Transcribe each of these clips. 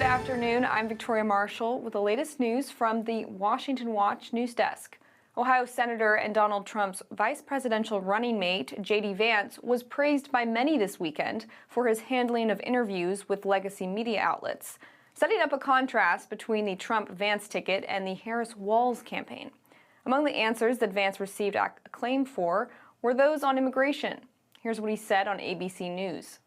afternoon. I'm Victoria Marshall with the latest news from the Washington Watch news desk. Ohio Senator and Donald Trump's vice presidential running mate, J.D. Vance, was praised by many this weekend for his handling of interviews with legacy media outlets, setting up a contrast between the Trump-Vance ticket and the Harris-Walz campaign. Among the answers that Vance received acclaim for were those on immigration. Here's what he said on ABC News.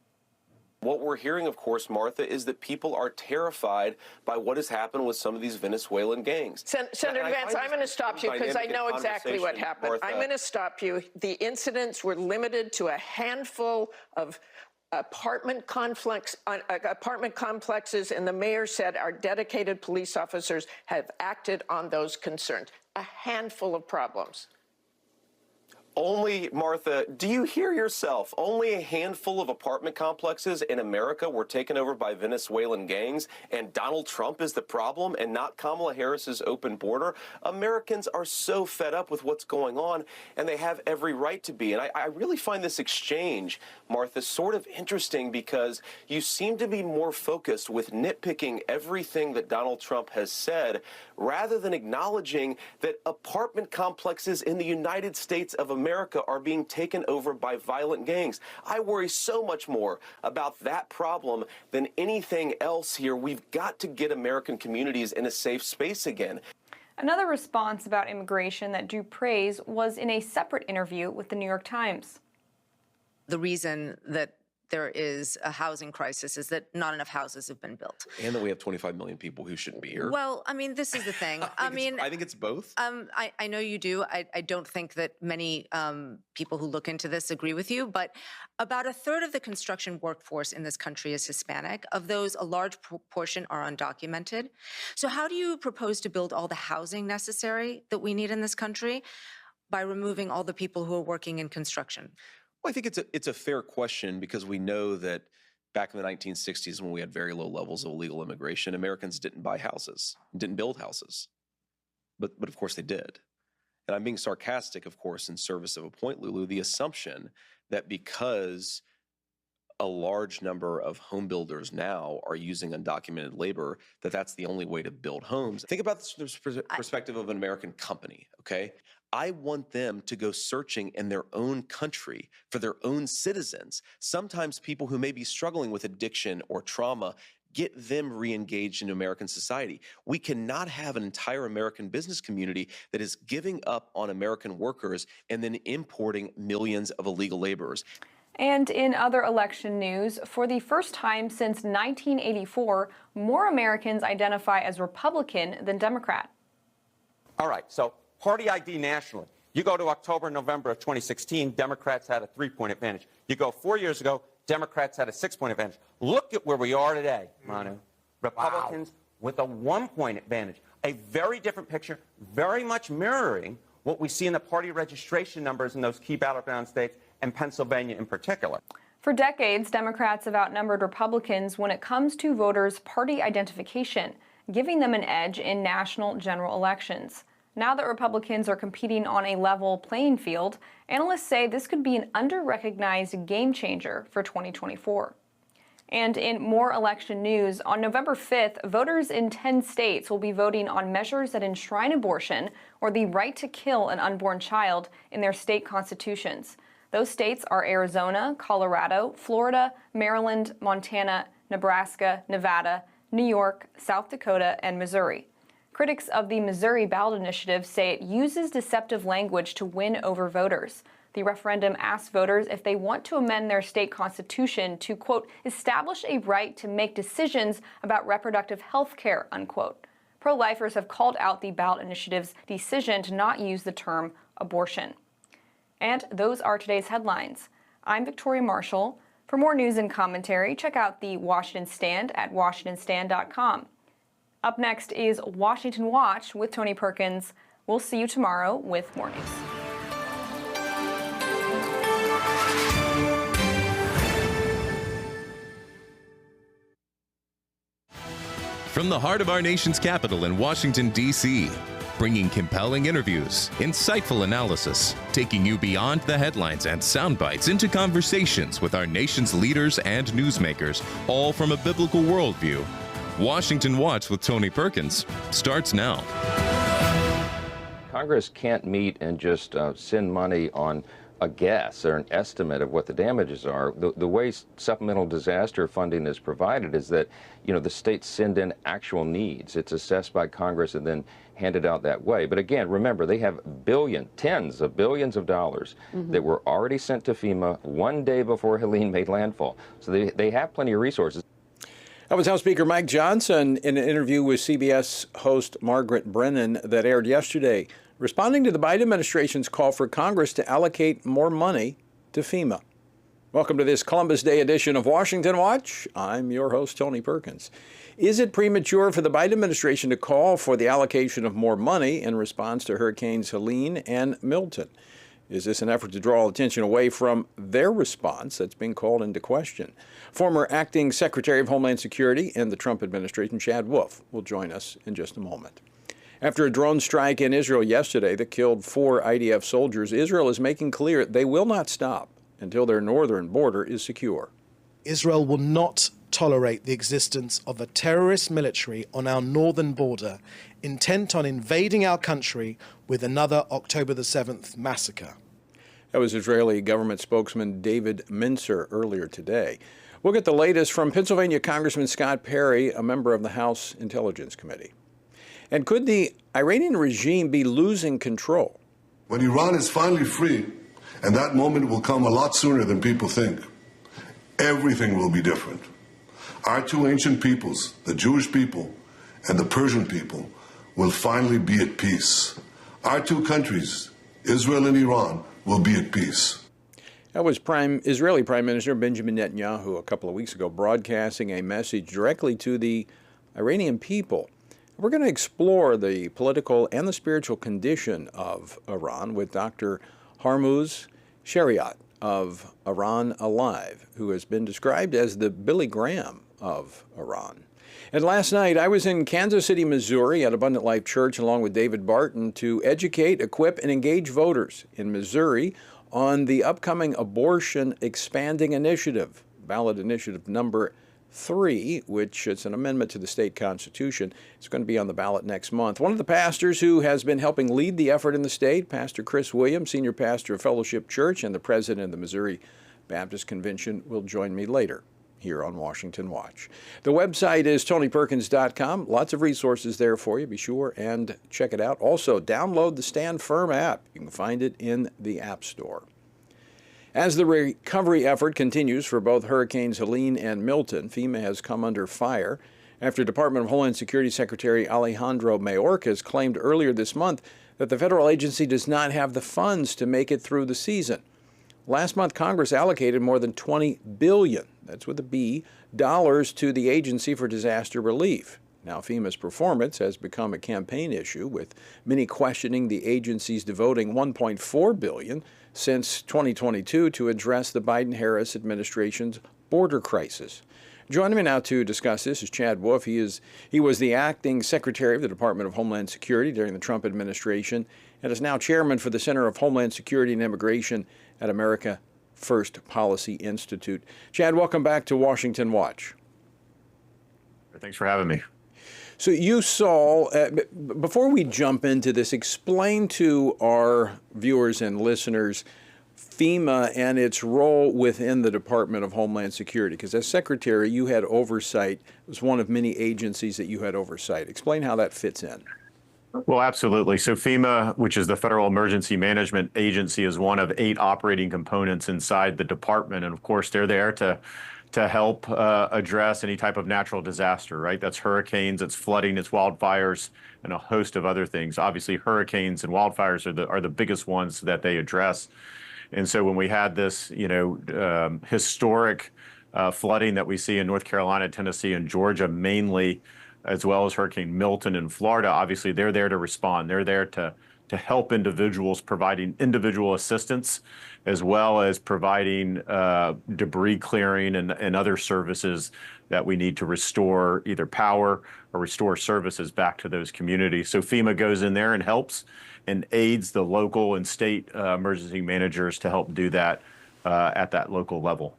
What we're hearing, of course, Martha, is that people are terrified by what has happened with some of these Venezuelan gangs. Senator Vance, I'm going to stop you because I know exactly what happened. Martha. I'm going to stop you. The incidents were limited to a handful of apartment complexes, and the mayor said our dedicated police officers have acted on those concerns. A handful of problems. Only, Martha, do you hear yourself? Only a handful of apartment complexes in America were taken over by Venezuelan gangs, and Donald Trump is the problem and not Kamala Harris's open border? Americans are so fed up with what's going on, and they have every right to be. And I really find this exchange, Martha, sort of interesting because you seem to be more focused with nitpicking everything that Donald Trump has said rather than acknowledging that apartment complexes in the United States of America are being taken over by violent gangs. I worry so much more about that problem than anything else here. We've got to get American communities in a safe space again. Another response about immigration that drew praise was in a separate interview with the New York Times. The reason that there is a housing crisis is that not enough houses have been built. And that we have 25 million people who shouldn't be here. Well, I mean, this is the thing. I think it's both. I know you do. I don't think that many people who look into this agree with you, but about a third of the construction workforce in this country is Hispanic. Of those, a large portion are undocumented. So how do you propose to build all the housing necessary that we need in this country by removing all the people who are working in construction? Well, I think it's a fair question because we know that back in the 1960s when we had very low levels of illegal immigration, Americans didn't buy houses, didn't build houses. But of course they did. And I'm being sarcastic, of course, in service of a point, Lulu, the assumption that because a large number of home builders now are using undocumented labor, that's the only way to build homes. Think about this from the perspective of an American company, okay? I want them to go searching in their own country for their own citizens. Sometimes people who may be struggling with addiction or trauma, get them re-engaged in American society. We cannot have an entire American business community that is giving up on American workers and then importing millions of illegal laborers. And in other election news, for the first time since 1984, more Americans identify as Republican than Democrat. All right, so party ID nationally. You go to October, November of 2016, Democrats had a 3-point advantage. You go 4 years ago, Democrats had a 6-point advantage. Look at where we are today, Manu. Republicans with a 1-point advantage. A very different picture, very much mirroring what we see in the party registration numbers in those key battleground states, and Pennsylvania in particular. For decades, Democrats have outnumbered Republicans when it comes to voters' party identification, giving them an edge in national general elections. Now that Republicans are competing on a level playing field, analysts say this could be an under-recognized game changer for 2024. And in more election news, on November 5th, voters in 10 states will be voting on measures that enshrine abortion or the right to kill an unborn child in their state constitutions. Those states are Arizona, Colorado, Florida, Maryland, Montana, Nebraska, Nevada, New York, South Dakota, and Missouri. Critics of the Missouri ballot initiative say it uses deceptive language to win over voters. The referendum asks voters if they want to amend their state constitution to, quote, establish a right to make decisions about reproductive health care, unquote. Pro-lifers have called out the ballot initiative's decision to not use the term abortion. And those are today's headlines. I'm Victoria Marshall. For more news and commentary, check out the Washington Stand at WashingtonStand.com. Up next is Washington Watch with Tony Perkins. We'll see you tomorrow with more news. From the heart of our nation's capital in Washington, D.C., bringing compelling interviews, insightful analysis, taking you beyond the headlines and sound bites into conversations with our nation's leaders and newsmakers, all from a biblical worldview. Washington Watch with Tony Perkins starts now. Congress can't meet and just send money on a guess or an estimate of what the damages are. The way supplemental disaster funding is provided is that, the states send in actual needs. It's assessed by Congress and then handed out that way. But again, remember, they have tens of billions of dollars that were already sent to FEMA one day before Helene made landfall. So they have plenty of resources. That was House Speaker Mike Johnson in an interview with CBS host Margaret Brennan that aired yesterday, responding to the Biden administration's call for Congress to allocate more money to FEMA. Welcome to this Columbus Day edition of Washington Watch. I'm your host, Tony Perkins. Is it premature for the Biden administration to call for the allocation of more money in response to Hurricanes Helene and Milton? Is this an effort to draw attention away from their response that's being called into question? Former Acting Secretary of Homeland Security in the Trump administration, Chad Wolf, will join us in just a moment. After a drone strike in Israel yesterday that killed 4 IDF soldiers, Israel is making clear they will not stop until their northern border is secure. Israel will not tolerate the existence of a terrorist military on our northern border intent on invading our country with another October the 7th massacre. That was Israeli government spokesman David Mincer earlier today. We'll get the latest from Pennsylvania Congressman Scott Perry, a member of the House Intelligence Committee. And could the Iranian regime be losing control? When Iran is finally free, and that moment will come a lot sooner than people think, everything will be different. Our two ancient peoples, the Jewish people and the Persian people, will finally be at peace. Our two countries, Israel and Iran, will be at peace. That was Israeli Prime Minister Benjamin Netanyahu a couple of weeks ago, broadcasting a message directly to the Iranian people. We're going to explore the political and the spiritual condition of Iran with Dr. Hormuz Shariat of Iran Alive, who has been described as the Billy Graham of Iran. And last night, I was in Kansas City, Missouri at Abundant Life Church along with David Barton to educate, equip, and engage voters in Missouri on the upcoming Abortion Expanding Initiative, ballot initiative number 3, which is an amendment to the state constitution. It's going to be on the ballot next month. One of the pastors who has been helping lead the effort in the state, Pastor Chris Williams, senior pastor of Fellowship Church and the president of the Missouri Baptist Convention, will join me later here on Washington Watch. The website is tonyperkins.com. Lots of resources there for you. Be sure and check it out. Also, download the Stand Firm app. You can find it in the App Store. As the recovery effort continues for both Hurricanes Helene and Milton, FEMA has come under fire after Department of Homeland Security Secretary Alejandro Mayorkas claimed earlier this month that the federal agency does not have the funds to make it through the season. Last month, Congress allocated more than $20 billion, that's with a B, dollars to the agency for disaster relief. Now, FEMA's performance has become a campaign issue, with many questioning the agency's devoting $1.4 billion since 2022 to address the Biden-Harris administration's border crisis. Joining me now to discuss this is Chad Wolf. He was the acting secretary of the Department of Homeland Security during the Trump administration and is now chairman for the Center of Homeland Security and Immigration at America First Policy Institute. Chad, welcome back to Washington Watch. Thanks for having me. So you saw, before we jump into this, explain to our viewers and listeners FEMA and its role within the Department of Homeland Security, because as secretary, you had oversight. It was one of many agencies that you had oversight. Explain how that fits in. Well, absolutely. So FEMA, which is the Federal Emergency Management Agency, is one of 8 operating components inside the department. And of course, they're there to help address any type of natural disaster, right? That's hurricanes, it's flooding, it's wildfires, and a host of other things. Obviously, hurricanes and wildfires are the biggest ones that they address. And so when we had this, historic flooding that we see in North Carolina, Tennessee, and Georgia mainly, as well as Hurricane Milton in Florida, obviously they're there to respond. They're there to help individuals, providing individual assistance, as well as providing debris clearing and other services that we need to restore either power or restore services back to those communities. So FEMA goes in there and helps and aids the local and state emergency managers to help do that at that local level.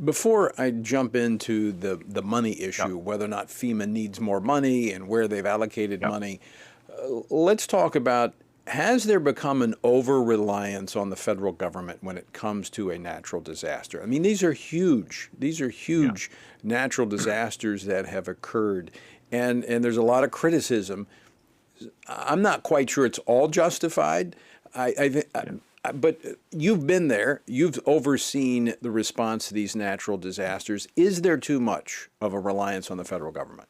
Before I jump into the money issue, whether or not FEMA needs more money and where they've allocated money, let's talk about, has there become an over-reliance on the federal government when it comes to a natural disaster? I mean, these are huge. These are huge natural disasters that have occurred, and there's a lot of criticism. I'm not quite sure it's all justified. But you've been there. You've overseen the response to these natural disasters. Is there too much of a reliance on the federal government?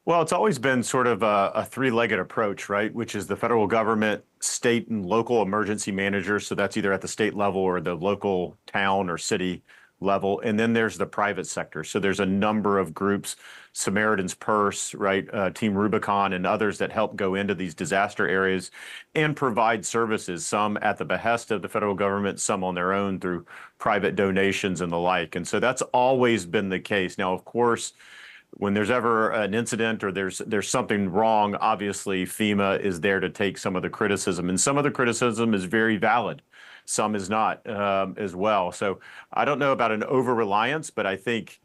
Well, it's always been sort of a three-legged approach, right? Which is the federal government, state and local emergency managers. So that's either at the state level or the local town or city level. And then there's the private sector. So there's a number of groups, Samaritan's Purse, right, Team Rubicon, and others that help go into these disaster areas and provide services, some at the behest of the federal government, some on their own through private donations and the like. And so that's always been the case. Now, of course, when there's ever an incident or there's something wrong, obviously FEMA is there to take some of the criticism, and some of the criticism is very valid. Some is not as well. So I don't know about an over-reliance, but I think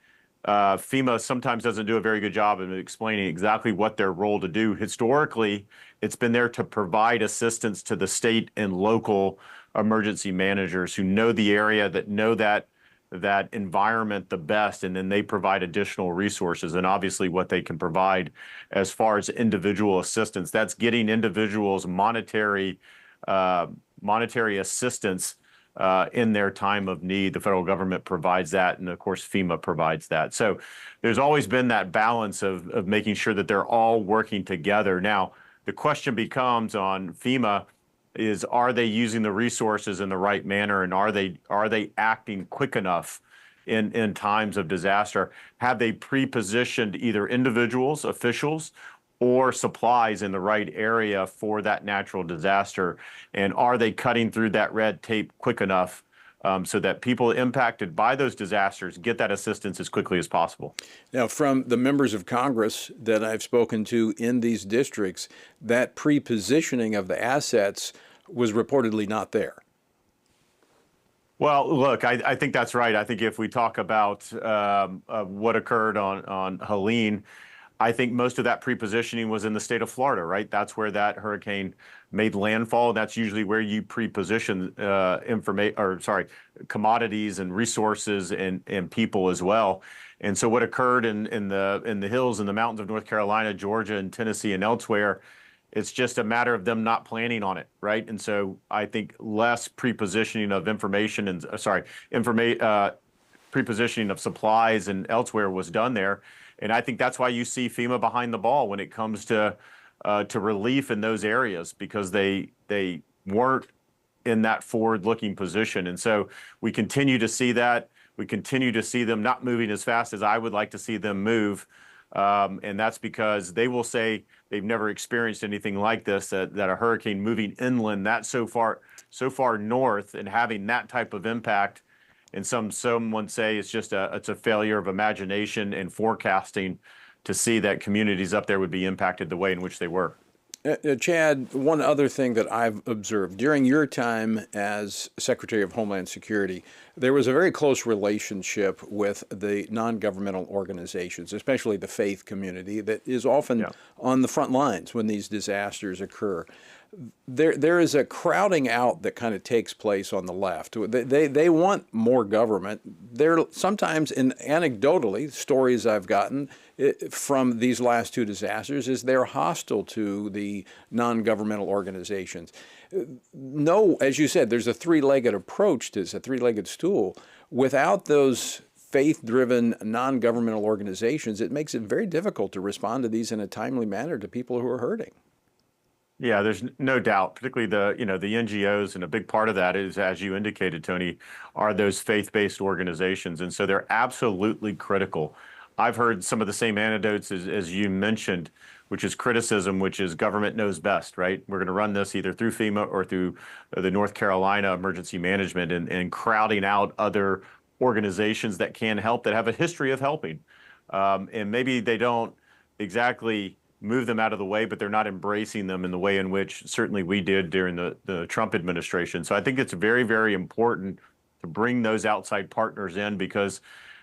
FEMA sometimes doesn't do a very good job of explaining exactly what their role to do. Historically, it's been there to provide assistance to the state and local emergency managers who know the area, that know that environment the best, and then they provide additional resources. And obviously what they can provide as far as individual assistance, that's getting individuals monetary assistance in their time of need. The federal government provides that, and of course FEMA provides that. So there's always been that balance of making sure that they're all working together. Now, the question becomes on FEMA is, are they using the resources in the right manner, and are they acting quick enough in times of disaster? Have they pre-positioned either individuals, officials, or supplies in the right area for that natural disaster? And are they cutting through that red tape quick enough so that people impacted by those disasters get that assistance as quickly as possible? Now, from the members of Congress that I've spoken to in these districts, that pre-positioning of the assets was reportedly not there. Well, look, I think that's right. I think if we talk about what occurred on Helene, I think most of that pre-positioning was in the state of Florida, right? That's where that hurricane made landfall. That's usually where you pre-position commodities and resources and people as well. And so what occurred in the hills and the mountains of North Carolina, Georgia, and Tennessee, and elsewhere, it's just a matter of them not planning on it, right? And so I think less pre-positioning of information and pre-positioning of supplies and elsewhere was done there. And I think that's why you see FEMA behind the ball when it comes to relief in those areas, because they weren't in that forward-looking position. And so we continue to see that. We continue to see them not moving as fast as I would like to see them move. And that's because they will say they've never experienced anything like this, that a hurricane moving inland that so far north and having that type of impact. And someone say it's a failure of imagination and forecasting to see that communities up there would be impacted the way in which they were. Chad, one other thing that I've observed during your time as Secretary of Homeland Security, there was a very close relationship with the non-governmental organizations, especially the faith community, that is often on the front lines when these disasters occur. There is a crowding out that kind of takes place on the left. They want more government. There sometimes, anecdotally, stories I've gotten from these last two disasters is they're hostile to the non-governmental organizations. No, as you said, there's a three-legged approach to this, a three-legged stool. Without those faith-driven non-governmental organizations, it makes it very difficult to respond to these in a timely manner to people who are hurting. Yeah, there's no doubt, particularly the NGOs, and a big part of that is, as you indicated, Tony, are those faith-based organizations. And so they're absolutely critical. I've heard some of the same anecdotes as you mentioned, which is criticism, which is government knows best, right? We're going to run this either through FEMA or through the North Carolina Emergency Management, and crowding out other organizations that can help, that have a history of helping. And maybe they don't exactly move them out of the way, but they're not embracing them in the way in which certainly we did during the Trump administration. So I think it's very, very important to bring those outside partners in, because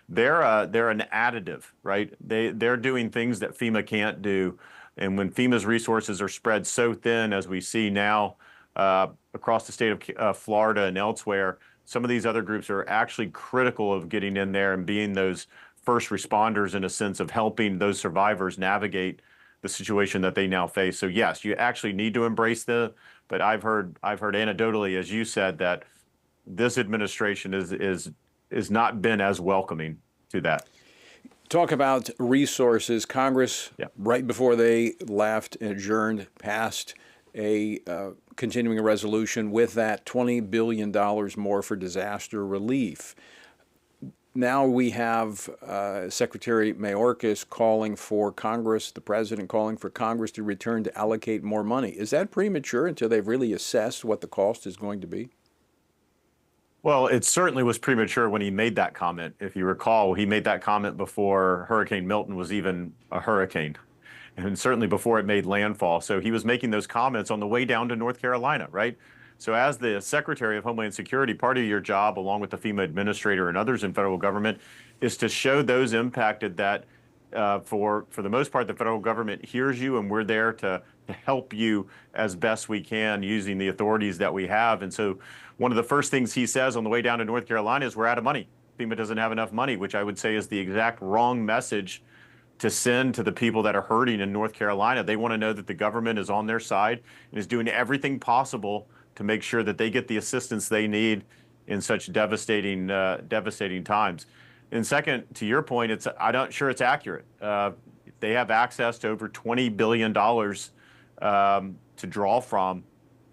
they're an additive, right? They're doing things that FEMA can't do. And when FEMA's resources are spread so thin, as we see now across the state of Florida and elsewhere, some of these other groups are actually critical of getting in there and being those first responders, in a sense of helping those survivors navigate the situation that they now face. So yes, you actually need to embrace but I've heard anecdotally, as you said, that this administration is not been as welcoming to that. Talk about resources. Congress, right before they left and adjourned, passed a continuing resolution with that $20 billion more for disaster relief. Now we have Secretary Mayorkas calling for Congress, the president calling for Congress to return to allocate more money. Is that premature until they've really assessed what the cost is going to be? Well, it certainly was premature when he made that comment. If you recall, he made that comment before Hurricane Milton was even a hurricane, and certainly before it made landfall. So he was making those comments on the way down to North Carolina, right? So as the Secretary of Homeland Security, part of your job, along with the FEMA administrator and others in federal government, is to show those impacted that for the most part, the federal government hears you, and we're there to help you as best we can using the authorities that we have. And so one of the first things he says on the way down to North Carolina is we're out of money. FEMA doesn't have enough money, which I would say is the exact wrong message to send to the people that are hurting in North Carolina. They want to know that the government is on their side and is doing everything possible to make sure that they get the assistance they need in such devastating times. And second, to your point, I'm not sure it's accurate. They have access to over $20 billion to draw from.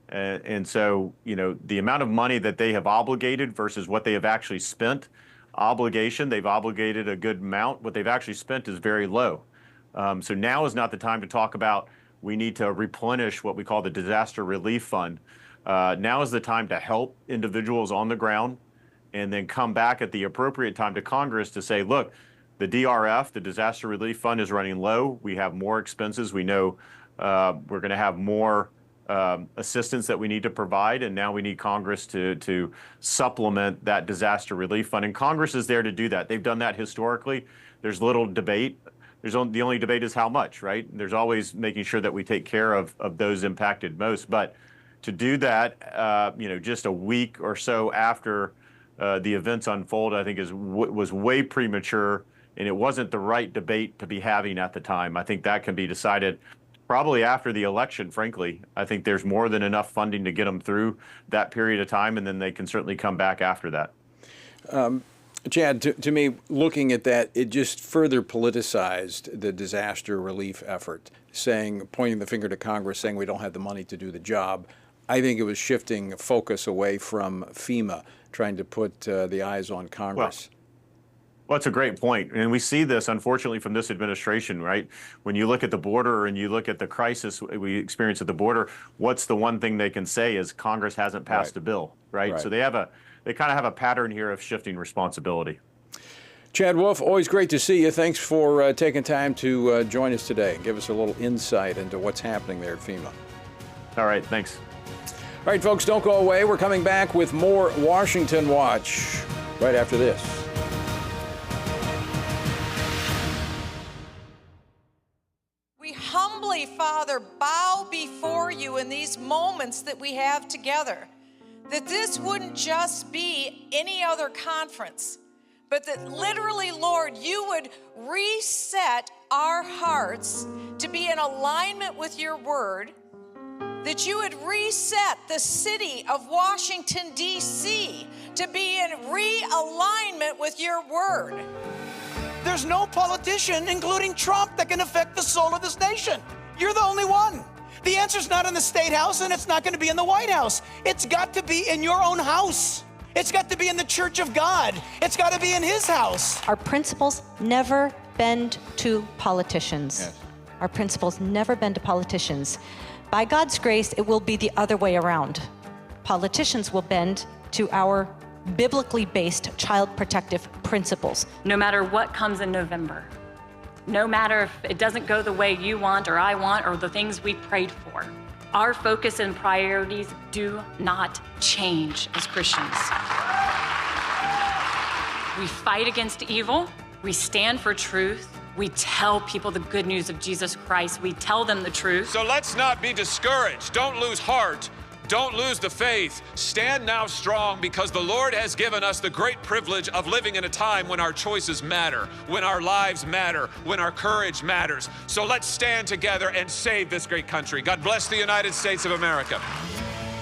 And so, the amount of money that they have obligated versus what they have actually spent, they've obligated a good amount. What they've actually spent is very low. So now is not the time to talk about we need to replenish what we call the disaster relief fund. Now is the time to help individuals on the ground, and then come back at the appropriate time to Congress to say, look, the DRF, the disaster relief fund, is running low. We have more expenses. We know we're going to have more assistance that we need to provide, and now we need Congress to supplement that disaster relief fund. And Congress is there to do that. They've done that historically. There's little debate. The only debate is how much, right? There's always making sure that we take care of those impacted most. But to do that, just a week or so after the events unfold, I think was way premature, and it wasn't the right debate to be having at the time. I think that can be decided probably after the election, frankly. I think there's more than enough funding to get them through that period of time, and then they can certainly come back after that. Chad, to me, looking at that, it just further politicized the disaster relief effort, pointing the finger to Congress, saying we don't have the money to do the job. I think it was shifting focus away from FEMA, trying to put the eyes on Congress. Well, that's a great point. And we see this, unfortunately, from this administration, right? When you look at the border and you look at the crisis we experience at the border, what's the one thing they can say is Congress hasn't passed a bill, right? So they kind of have a pattern here of shifting responsibility. Chad Wolf, always great to see you. Thanks for taking time to join us today and give us a little insight into what's happening there at FEMA. All right, thanks. All right, folks, don't go away. We're coming back with more Washington Watch right after this. We humbly, Father, bow before you in these moments that we have together, that this wouldn't just be any other conference, but that literally, Lord, you would reset our hearts to be in alignment with your word, that you would reset the city of Washington, D.C. to be in realignment with your word. There's no politician, including Trump, that can affect the soul of this nation. You're the only one. The answer's not in the State House, and it's not going to be in the White House. It's got to be in your own house. It's got to be in the Church of God. It's got to be in his house. Our principles never bend to politicians. Yes. Our principles never bend to politicians. By God's grace, it will be the other way around. Politicians will bend to our biblically based child protective principles. No matter what comes in November, no matter if it doesn't go the way you want or I want or the things we prayed for, our focus and priorities do not change as Christians. We fight against evil. We stand for truth. We tell people the good news of Jesus Christ. We tell them the truth. So let's not be discouraged. Don't lose heart. Don't lose the faith. Stand now strong, because the Lord has given us the great privilege of living in a time when our choices matter, when our lives matter, when our courage matters. So let's stand together and save this great country. God bless the United States of America.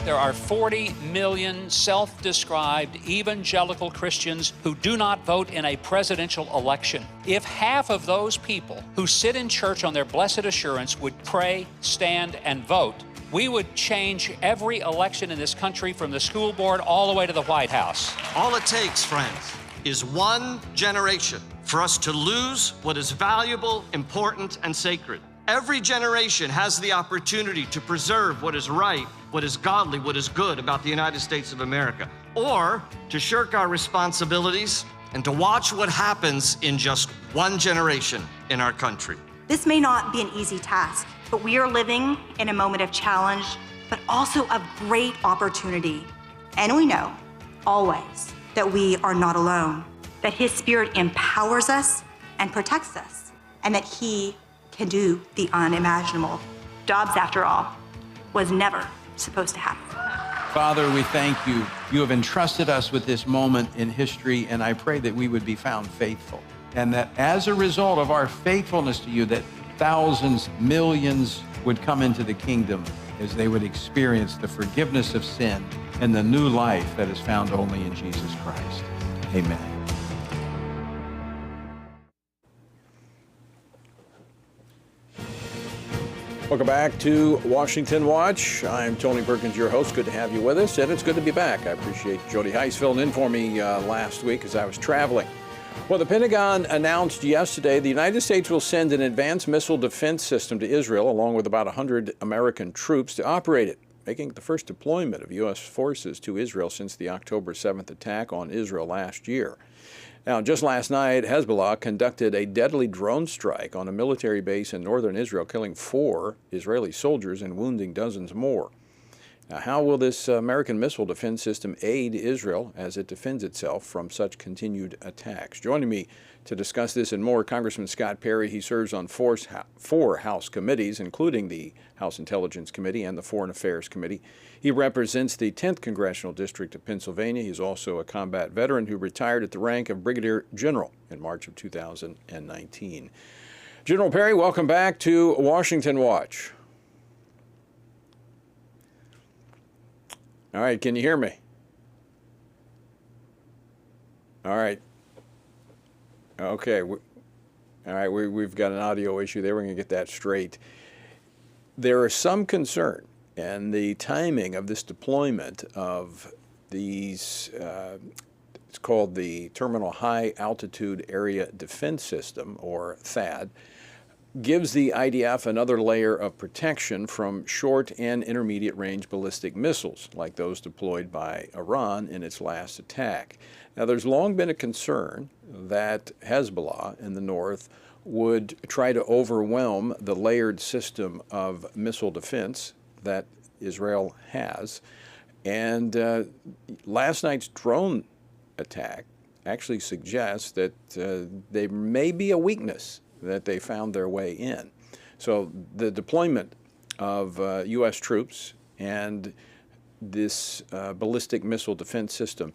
There are 40 million self-described evangelical Christians who do not vote in a presidential election. If half of those people who sit in church on their blessed assurance would pray, stand, and vote, we would change every election in this country from the school board all the way to the White House. All it takes, friends, is one generation for us to lose what is valuable, important, and sacred. Every generation has the opportunity to preserve what is right, what is godly, what is good about the United States of America, or to shirk our responsibilities and to watch what happens in just one generation in our country. This may not be an easy task, but we are living in a moment of challenge, but also of great opportunity. And we know, always, that we are not alone, that His Spirit empowers us and protects us, and that He can do the unimaginable. Dobbs, after all, was never supposed to happen. Father, we thank you. You have entrusted us with this moment in history, and I pray that we would be found faithful. And that as a result of our faithfulness to you, that thousands, millions would come into the kingdom as they would experience the forgiveness of sin and the new life that is found only in Jesus Christ. Amen. Welcome back to Washington Watch. I'm Tony Perkins, your host. Good to have you with us, and it's good to be back. I appreciate Jody Heiss filling in for me last week as I was traveling. Well, the Pentagon announced yesterday the United States will send an advanced missile defense system to Israel, along with about 100 American troops to operate it, making it the first deployment of U.S. forces to Israel since the October 7th attack on Israel last year. Now, just last night, Hezbollah conducted a deadly drone strike on a military base in northern Israel, killing 4 Israeli soldiers and wounding dozens more. Now, how will this American missile defense system aid Israel as it defends itself from such continued attacks? Joining me to discuss this and more, Congressman Scott Perry. He serves on 4 House committees, including the House Intelligence Committee and the Foreign Affairs Committee. He represents the 10th Congressional District of Pennsylvania. He's also a combat veteran who retired at the rank of Brigadier General in March of 2019. General Perry, welcome back to Washington Watch. All right, can you hear me? All right. Okay. All right, we've got an audio issue there. We're going to get that straight. There is some concern in the timing of this deployment of these, it's called the Terminal High Altitude Area Defense System, or THAAD, gives the IDF another layer of protection from short and intermediate range ballistic missiles, like those deployed by Iran in its last attack. Now, there's long been a concern that Hezbollah in the north would try to overwhelm the layered system of missile defense that Israel has. And last night's drone attack actually suggests that there may be a weakness that they found their way in. So the deployment of U.S. troops and this ballistic missile defense system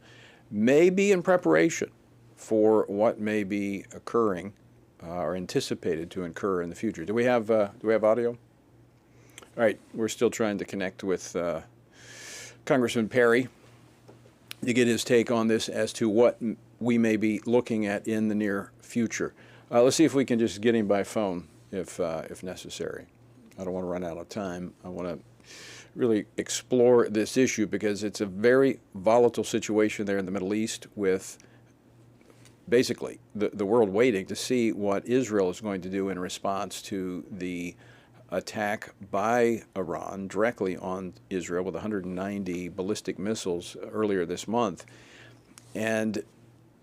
may be in preparation for what may be occurring or anticipated to occur in the future. Do we have audio? All right, we're still trying to connect with Congressman Perry to get his take on this as to what we may be looking at in the near future. Let's see if we can just get him by phone if necessary. I don't want to run out of time. I want to really explore this issue because it's a very volatile situation there in the Middle East, with basically the world waiting to see what Israel is going to do in response to the attack by Iran directly on Israel with 190 ballistic missiles earlier this month. And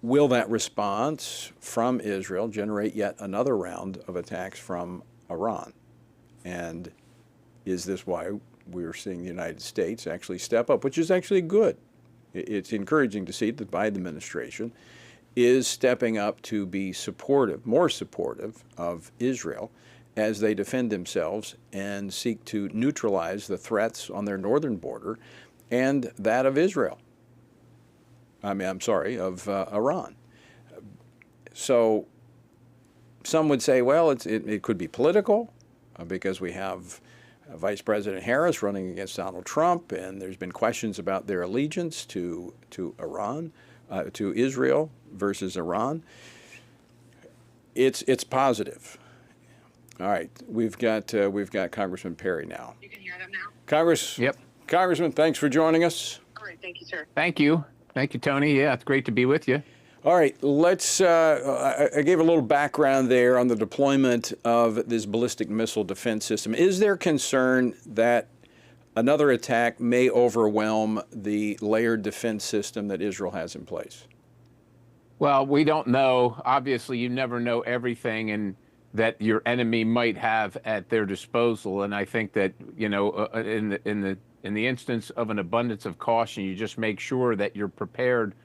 will that response from Israel generate yet another round of attacks from Iran? And is this why we're seeing the United States actually step up, which is actually good? It's encouraging to see that the Biden administration is stepping up to be supportive, more supportive of Israel as they defend themselves and seek to neutralize the threats on their northern border and that of Israel. of Iran. So some would say, well, it could be political because we have Vice President Harris running against Donald Trump, and there's been questions about their allegiance to Iran, to Israel versus Iran. It's positive. All right, we've got Congressman Perry now. You can hear them now. Congressman, thanks for joining us. All right, thank you, sir. Thank you, Tony. Yeah, it's great to be with you. All right, let's. I gave a little background there on the deployment of this ballistic missile defense system. Is there concern that another attack may overwhelm the layered defense system that Israel has in place? Well, we don't know. Obviously, you never know everything and that your enemy might have at their disposal. And I think that, you know, in the instance of an abundance of caution, you just make sure that you're prepared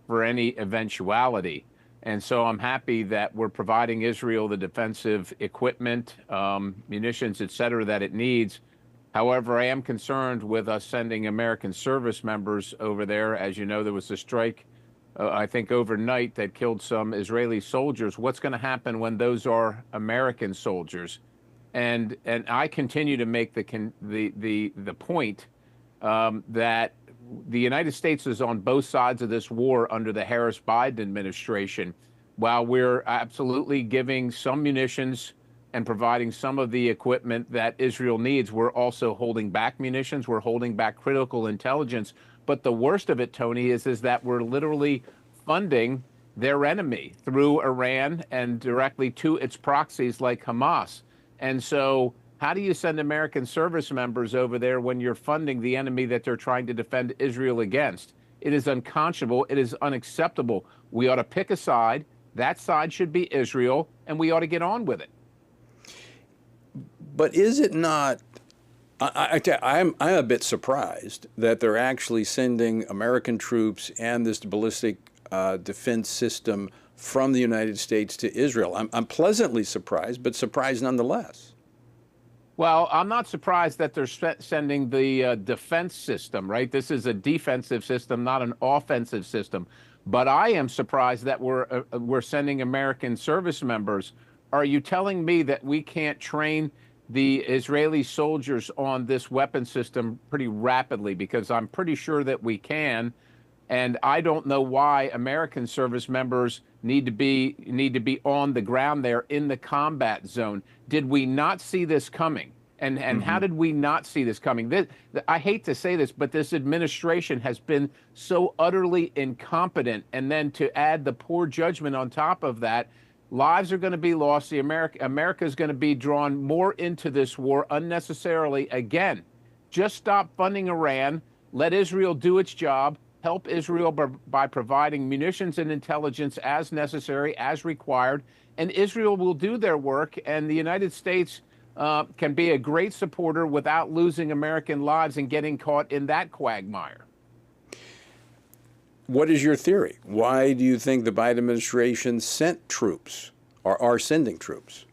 for any eventuality. And so I'm happy that we're providing Israel the defensive equipment, munitions, et cetera, that it needs. However, I am concerned with us sending American service members over there. As you know, there was a strike, I think overnight, that killed some Israeli soldiers. What's going to happen when those are American soldiers? And I continue to make the point that the United States is on both sides of this war under the Harris-Biden administration. While we're absolutely giving some munitions and providing some of the equipment that Israel needs, we're also holding back munitions, we're holding back critical intelligence. But the worst of it, Tony, is that we're literally funding their enemy through Iran and directly to its proxies like Hamas. And so how do you send American service members over there when you're funding the enemy that they're trying to defend Israel against? It is unconscionable. It is unacceptable. We ought to pick a side. That side should be Israel, and we ought to get on with it. But is it not? I'm a bit surprised that they're actually sending American troops and this ballistic defense system from the United States to Israel. I'm pleasantly surprised, but surprised nonetheless. Well, I'm not surprised that they're sending the defense system, right? This is a defensive system, not an offensive system. But I am surprised that we're sending American service members. Are you telling me that we can't train the Israeli soldiers on this weapon system pretty rapidly? Because I'm pretty sure that we can. And I don't know why American service members need to be on the ground there in the combat zone. Did we not see this coming? And how did we not see this coming? I hate to say this, but this administration has been so utterly incompetent. And then to add the poor judgment on top of that, lives are going to be lost. America is going to be drawn more into this war unnecessarily again. Just stop funding Iran. Let Israel do its job. Help Israel by providing munitions and intelligence as necessary, as required, and Israel will do their work, and the United States can be a great supporter without losing American lives and getting caught in that quagmire. What is your theory? Why do you think the Biden administration sent troops or are sending troops?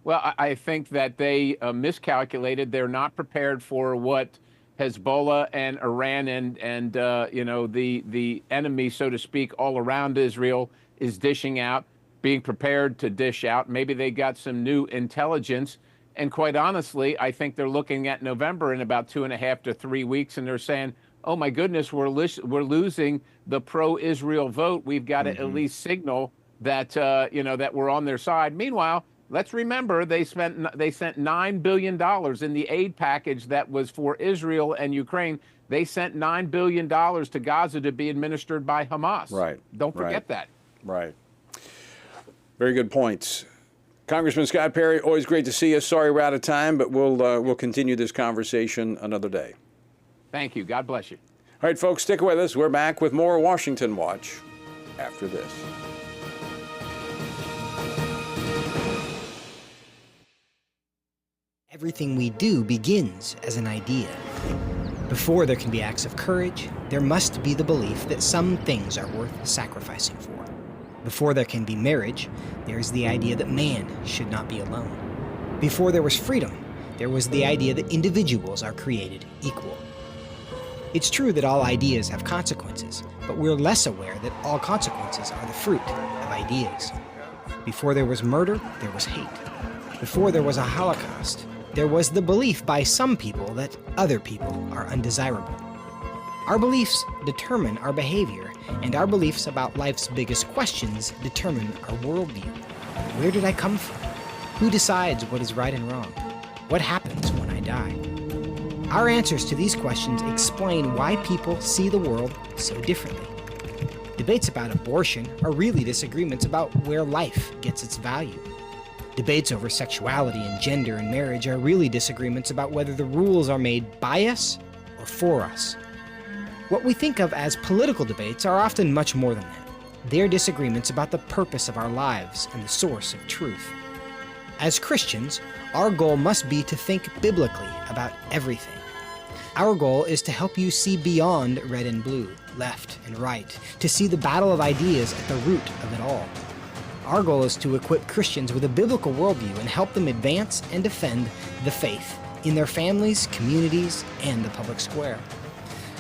Well, I think that they miscalculated. They're not prepared for what Hezbollah and Iran and you know, the enemy, so to speak, all around Israel is dishing out, being prepared to dish out. Maybe they got some new intelligence. And quite honestly, I think they're looking at November in about 2.5 to 3 weeks, and they're saying, oh, my goodness, we're losing the pro-Israel vote. We've got to at least signal that, you know, that we're on their side. Meanwhile, let's remember they sent $9 billion in the aid package that was for Israel and Ukraine. They sent $9 billion to Gaza to be administered by Hamas. Right. Don't forget that. Right. Very good points. Congressman Scott Perry, always great to see you. Sorry we're out of time, but we'll continue this conversation another day. Thank you. God bless you. All right, folks, stick with us. We're back with more Washington Watch after this. Everything we do begins as an idea. Before there can be acts of courage, there must be the belief that some things are worth sacrificing for. Before there can be marriage, there is the idea that man should not be alone. Before there was freedom, there was the idea that individuals are created equal. It's true that all ideas have consequences, but we're less aware that all consequences are the fruit of ideas. Before there was murder, there was hate. Before there was a Holocaust, there was the belief by some people that other people are undesirable. Our beliefs determine our behavior, and our beliefs about life's biggest questions determine our worldview. Where did I come from? Who decides what is right and wrong? What happens when I die? Our answers to these questions explain why people see the world so differently. Debates about abortion are really disagreements about where life gets its value. Debates over sexuality and gender and marriage are really disagreements about whether the rules are made by us or for us. What we think of as political debates are often much more than that. They're disagreements about the purpose of our lives and the source of truth. As Christians, our goal must be to think biblically about everything. Our goal is to help you see beyond red and blue, left and right, to see the battle of ideas at the root of it all. Our goal is to equip Christians with a biblical worldview and help them advance and defend the faith in their families, communities, and the public square.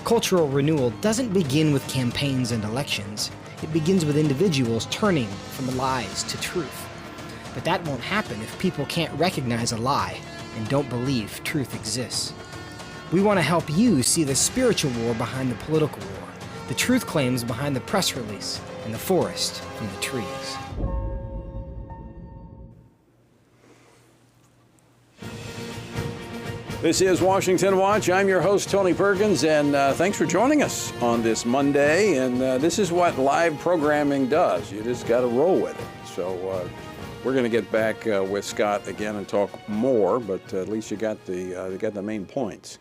Cultural renewal doesn't begin with campaigns and elections. It begins with individuals turning from lies to truth. But that won't happen if people can't recognize a lie and don't believe truth exists. We want to help you see the spiritual war behind the political war, the truth claims behind the press release, and the forest from the trees. This is Washington Watch. I'm your host, Tony Perkins, and thanks for joining us on this Monday. And this is what live programming does. You just got to roll with it. So we're going to get back with Scott again and talk more, but at least you got the main points.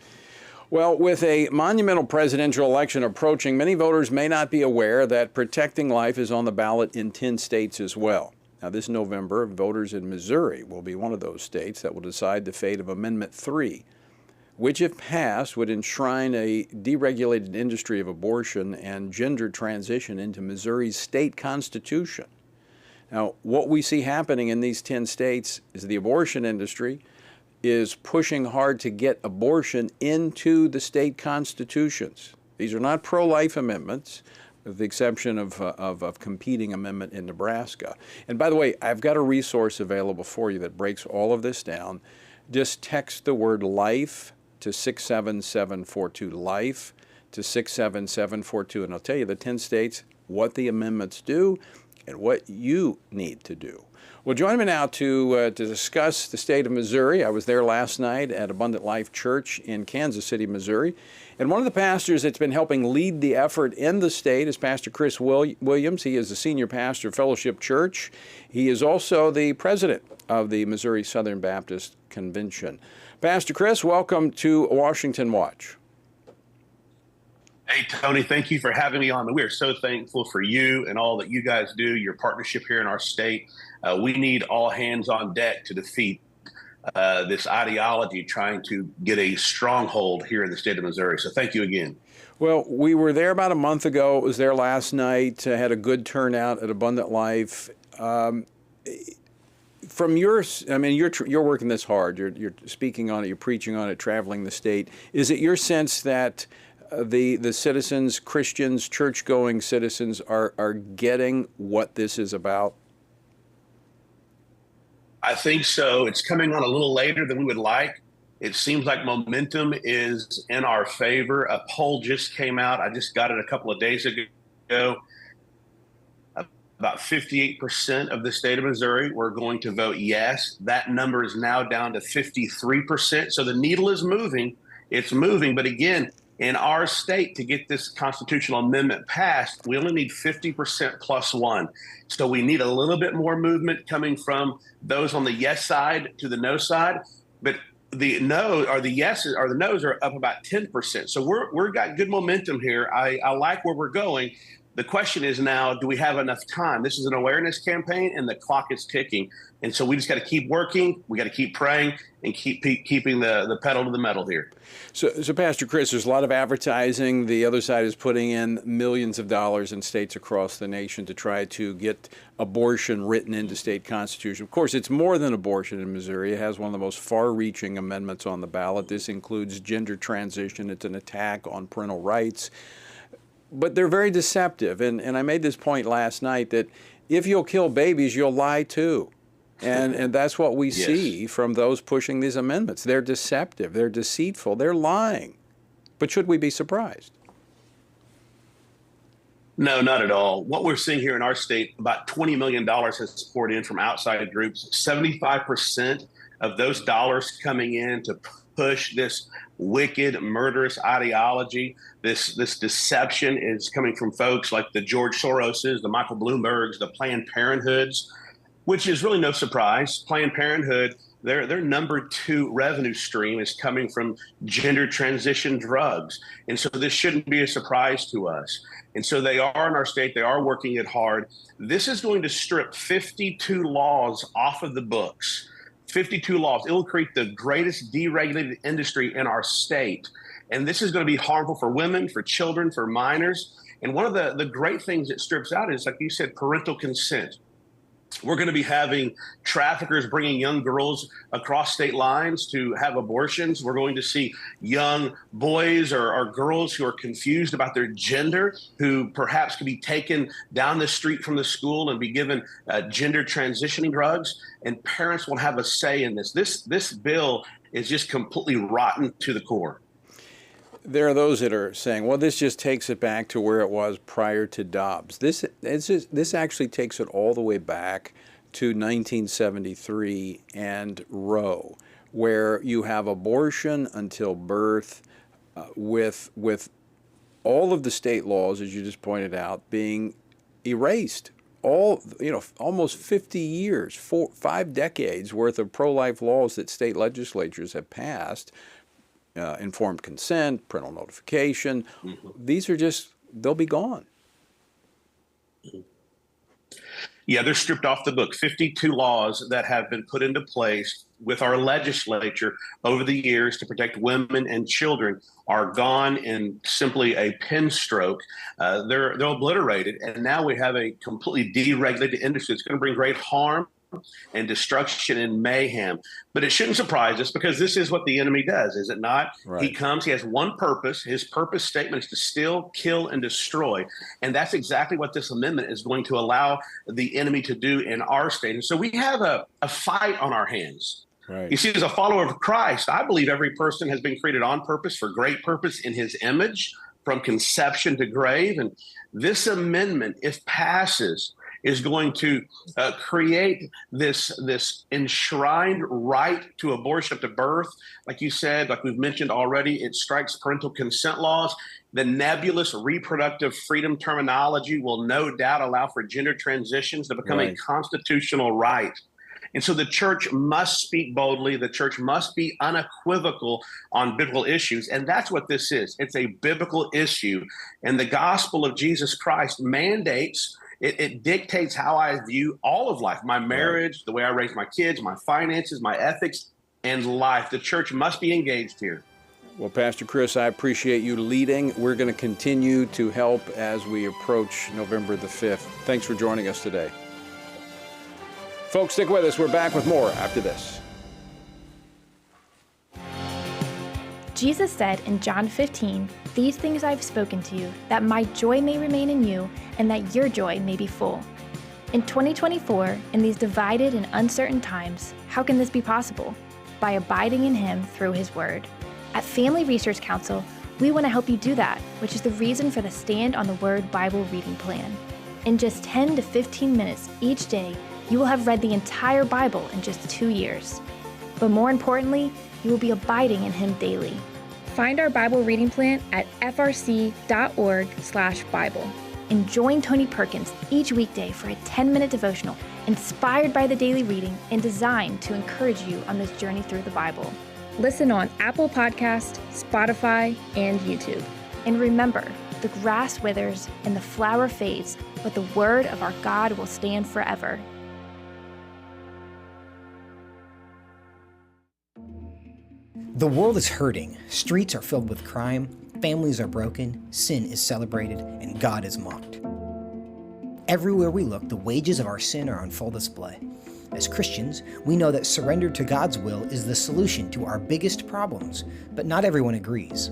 Well, with a monumental presidential election approaching, many voters may not be aware that protecting life is on the ballot in 10 states as well. Now, this November, voters in Missouri will be one of those states that will decide the fate of Amendment 3, which, if passed, would enshrine a deregulated industry of abortion and gender transition into Missouri's state constitution. Now, what we see happening in these 10 states is the abortion industry is pushing hard to get abortion into the state constitutions. These are not pro-life amendments, with the exception of a competing amendment in Nebraska. And by the way, I've got a resource available for you that breaks all of this down. Just text the word life to 67742, life to 67742, and I'll tell you the 10 states, what the amendments do, and what you need to do. Well, join me now to discuss the state of Missouri. I was there last night at Abundant Life Church in Kansas City, Missouri. And one of the pastors that's been helping lead the effort in the state is Pastor Chris Williams. He is the senior pastor of Fellowship Church. He is also the president of the Missouri Southern Baptist Convention. Pastor Chris, welcome to Washington Watch. Hey, Tony, thank you for having me on. We are so thankful for you and all that you guys do, your partnership here in our state. We need all hands on deck to defeat this ideology trying to get a stronghold here in the state of Missouri. So thank you again. Well, we were there about a month ago. It was there last night. Had a good turnout at Abundant Life. From yours, I mean, you're working this hard. You're speaking on it. You're preaching on it. Traveling the state. Is it your sense that the citizens, Christians, church-going citizens, are getting what this is about? I think so. It's coming on a little later than we would like. It seems like momentum is in our favor. A poll just came out. I just got it a couple of days ago. About 58% of the state of Missouri were going to vote yes. That number is now down to 53%. So the needle is moving. It's moving. But again, in our state, to get this constitutional amendment passed, we only need 50% plus one. So we need a little bit more movement coming from those on the yes side to the no side. But the no or the yeses or the no's are up about 10%. So we're got good momentum here. I like where we're going. The question is now, do we have enough time? This is an awareness campaign, and the clock is ticking. And so we just got to keep working. We got to keep praying and keeping the pedal to the metal here. So, Pastor Chris, there's a lot of advertising. The other side is putting in millions of dollars in states across the nation to try to get abortion written into state constitution. Of course, it's more than abortion in Missouri. It has one of the most far-reaching amendments on the ballot. This includes gender transition. It's an attack on parental rights. But they're very deceptive. And I made this point last night that if you'll kill babies, you'll lie too. And that's what we see from those pushing these amendments. They're deceptive. They're deceitful. They're lying. But should we be surprised? No, not at all. What we're seeing here in our state, about $20 million has poured in from outside groups. 75% of those dollars coming in to push this wicked, murderous ideology. This deception is coming from folks like the George Soroses, the Michael Bloombergs, the Planned Parenthoods, which is really no surprise. Planned Parenthood, their number 2 revenue stream is coming from gender transition drugs. And so this shouldn't be a surprise to us. And so they are in our state. They are working it hard. This is going to strip 52 laws off of the books. 52 laws. It will create the greatest deregulated industry in our state. And this is going to be harmful for women, for children, for minors. And one of the great things it strips out is, like you said, parental consent. We're going to be having traffickers bringing young girls across state lines to have abortions. We're going to see young boys or girls who are confused about their gender, who perhaps could be taken down the street from the school and be given gender transitioning drugs. And parents will have a say in this. This bill is just completely rotten to the core. There are those that are saying, well, this just takes it back to where it was prior to Dobbs. This actually takes it all the way back to 1973 and Roe, where you have abortion until birth with all of the state laws, as you just pointed out, being erased. Almost 50 years, 5 decades worth of pro-life laws that state legislatures have passed. Informed consent, parental notification. These are they'll be gone. Yeah, they're stripped off the book. 52 laws that have been put into place with our legislature over the years to protect women and children are gone in simply a pen stroke. They're obliterated. And now we have a completely deregulated industry. It's going to bring great harm and destruction and mayhem. But it shouldn't surprise us, because this is what the enemy does, is it not? Right. He comes, he has one purpose. His purpose statement is to steal, kill, and destroy. And that's exactly what this amendment is going to allow the enemy to do in our state. And so we have a fight on our hands. Right. You see, as a follower of Christ, I believe every person has been created on purpose for great purpose in his image, from conception to grave. And this amendment, if passes, is going to create this enshrined right to abortion up to birth. Like you said, like we've mentioned already, it strikes parental consent laws. The nebulous reproductive freedom terminology will no doubt allow for gender transitions to become a constitutional right. And so the church must speak boldly. The church must be unequivocal on biblical issues. And that's what this is. It's a biblical issue. And the gospel of Jesus Christ mandates, it dictates how I view all of life, my marriage, the way I raise my kids, my finances, my ethics, and life. The church must be engaged here. Well, Pastor Chris, I appreciate you leading. We're going to continue to help as we approach November the 5th. Thanks for joining us today. Folks, stick with us. We're back with more after this. Jesus said in John 15, "These things I've spoken to you, that my joy may remain in you, and that your joy may be full." In 2024, in these divided and uncertain times, how can this be possible? By abiding in Him through His Word. At Family Research Council, we want to help you do that, which is the reason for the Stand on the Word Bible reading plan. In just 10 to 15 minutes each day, you will have read the entire Bible in just 2 years. But more importantly, you will be abiding in Him daily. Find our Bible reading plan at frc.org/Bible and join Tony Perkins each weekday for a 10-minute devotional inspired by the daily reading and designed to encourage you on this journey through the Bible. Listen on Apple Podcasts, Spotify, and YouTube. And remember, The grass withers and the flower fades, but the word of our God will stand forever. The world is hurting. Streets are filled with crime. Families are broken. Sin is celebrated, and God is mocked. Everywhere we look, the wages of our sin are on full display. As Christians, we know that surrender to God's will is the solution to our biggest problems, but not everyone agrees.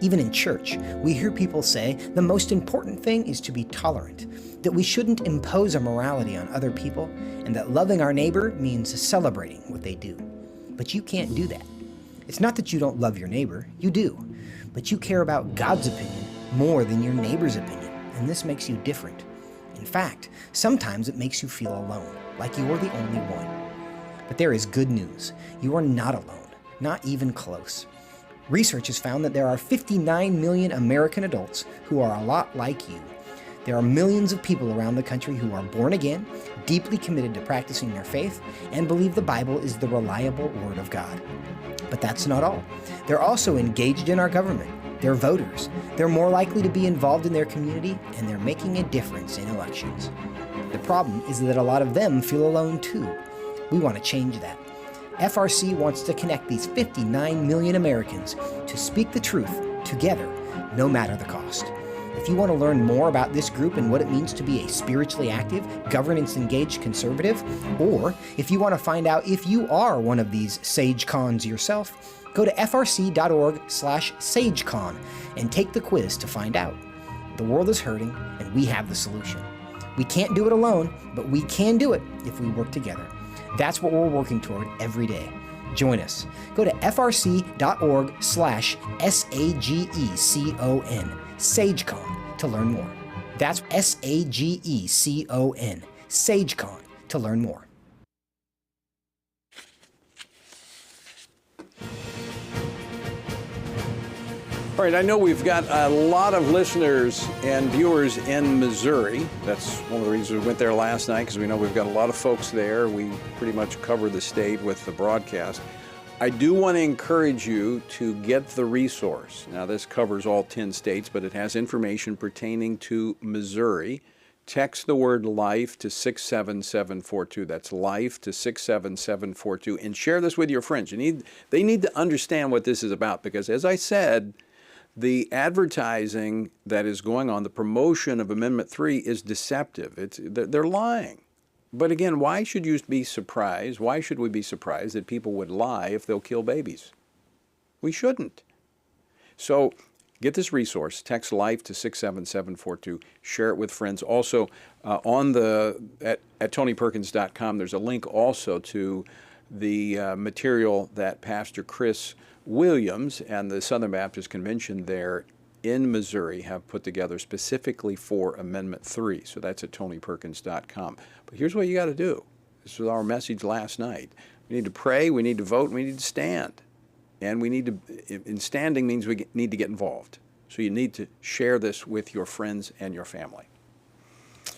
Even in church, we hear people say the most important thing is to be tolerant, that we shouldn't impose our morality on other people, and that loving our neighbor means celebrating what they do. But you can't do that. It's not that you don't love your neighbor, you do, but you care about God's opinion more than your neighbor's opinion, and this makes you different. In fact, sometimes it makes you feel alone, like you're the only one. But there is good news. You are not alone, not even close. Research has found that there are 59 million American adults who are a lot like you. There are millions of people around the country who are born again, deeply committed to practicing their faith, and believe the Bible is the reliable Word of God. But that's not all. They're also engaged in our government. They're voters. They're more likely to be involved in their community, and they're making a difference in elections. The problem is that a lot of them feel alone too. We want to change that. FRC wants to connect these 59 million Americans to speak the truth together, no matter the cost. If you want to learn more about this group and what it means to be a spiritually active, governance-engaged conservative, or if you want to find out if you are one of these SageCons yourself, go to frc.org/SageCon and take the quiz to find out. The world is hurting, and we have the solution. We can't do it alone, but we can do it if we work together. That's what we're working toward every day. Join us. Go to frc.org/SAGECON, SageCon, to learn more. That's SAGECON, SageCon, to learn more. All right, I know we've got a lot of listeners and viewers in Missouri. That's one of the reasons we went there last night, because we know we've got a lot of folks there. We pretty much cover the state with the broadcast. I do want to encourage you to get the resource. Now, this covers all 10 states, but it has information pertaining to Missouri. Text the word LIFE to 67742. That's LIFE to 67742. And share this with your friends. They need to understand what this is about, because as I said, the advertising that is going on, the promotion of Amendment 3 is deceptive. They're lying. But again, why should you be surprised? Why should we be surprised that people would lie if they'll kill babies? We shouldn't. So get this resource. Text LIFE to 67742. Share it with friends. Also, at TonyPerkins.com, there's a link also to the material that Pastor Chris Williams and the Southern Baptist Convention there in Missouri have put together specifically for Amendment 3. So that's at TonyPerkins.com. But here's what you got to do. This was our message last night. We need to pray, we need to vote, we need to stand. And we need to, in standing means we need to get involved. So you need to share this with your friends and your family. All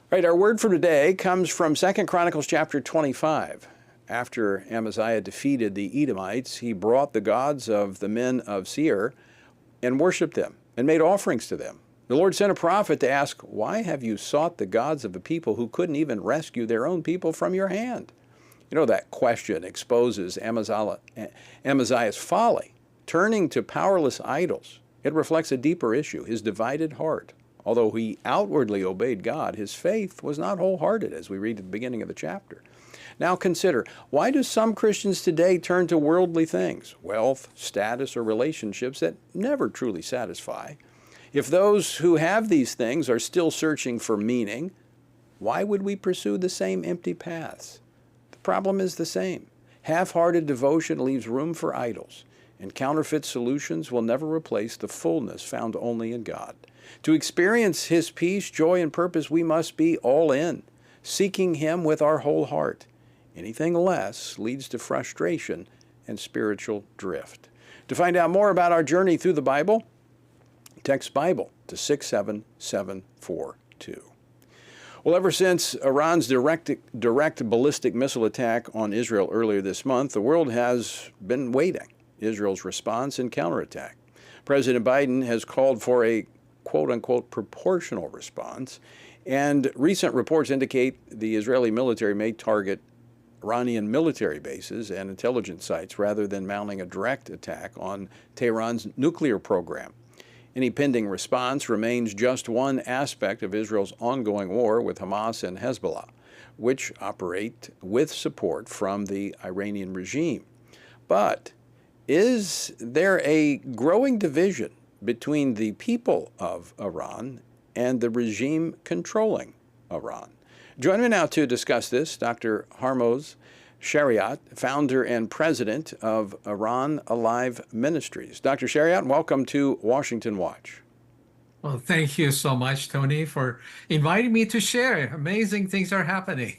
right, our word for today comes from 2 Chronicles chapter 25. After Amaziah defeated the Edomites, he brought the gods of the men of Seir and worshipped them and made offerings to them. The Lord sent a prophet to ask, "Why have you sought the gods of a people who couldn't even rescue their own people from your hand?" You know, that question exposes Amaziah's folly. Turning to powerless idols, it reflects a deeper issue, his divided heart. Although he outwardly obeyed God, his faith was not wholehearted, as we read at the beginning of the chapter. Now consider, why do some Christians today turn to worldly things, wealth, status, or relationships that never truly satisfy? If those who have these things are still searching for meaning, why would we pursue the same empty paths? The problem is the same. Half-hearted devotion leaves room for idols, and counterfeit solutions will never replace the fullness found only in God. To experience His peace, joy, and purpose, we must be all in, seeking Him with our whole heart. Anything less leads to frustration and spiritual drift. To find out more about our journey through the Bible, text Bible to 67742. Well, ever since Iran's direct ballistic missile attack on Israel earlier this month, the world has been waiting Israel's response and counterattack. President Biden has called for a quote-unquote proportional response. And recent reports indicate the Israeli military may target Iranian military bases and intelligence sites rather than mounting a direct attack on Tehran's nuclear program. Any pending response remains just one aspect of Israel's ongoing war with Hamas and Hezbollah, which operate with support from the Iranian regime. But is there a growing division between the people of Iran and the regime controlling Iran? Joining me now to discuss this, Dr. Harmoz Shariat, founder and president of Iran Alive Ministries. Dr. Shariat, welcome to Washington Watch. Well, thank you so much, Tony, for inviting me to share. Amazing things are happening.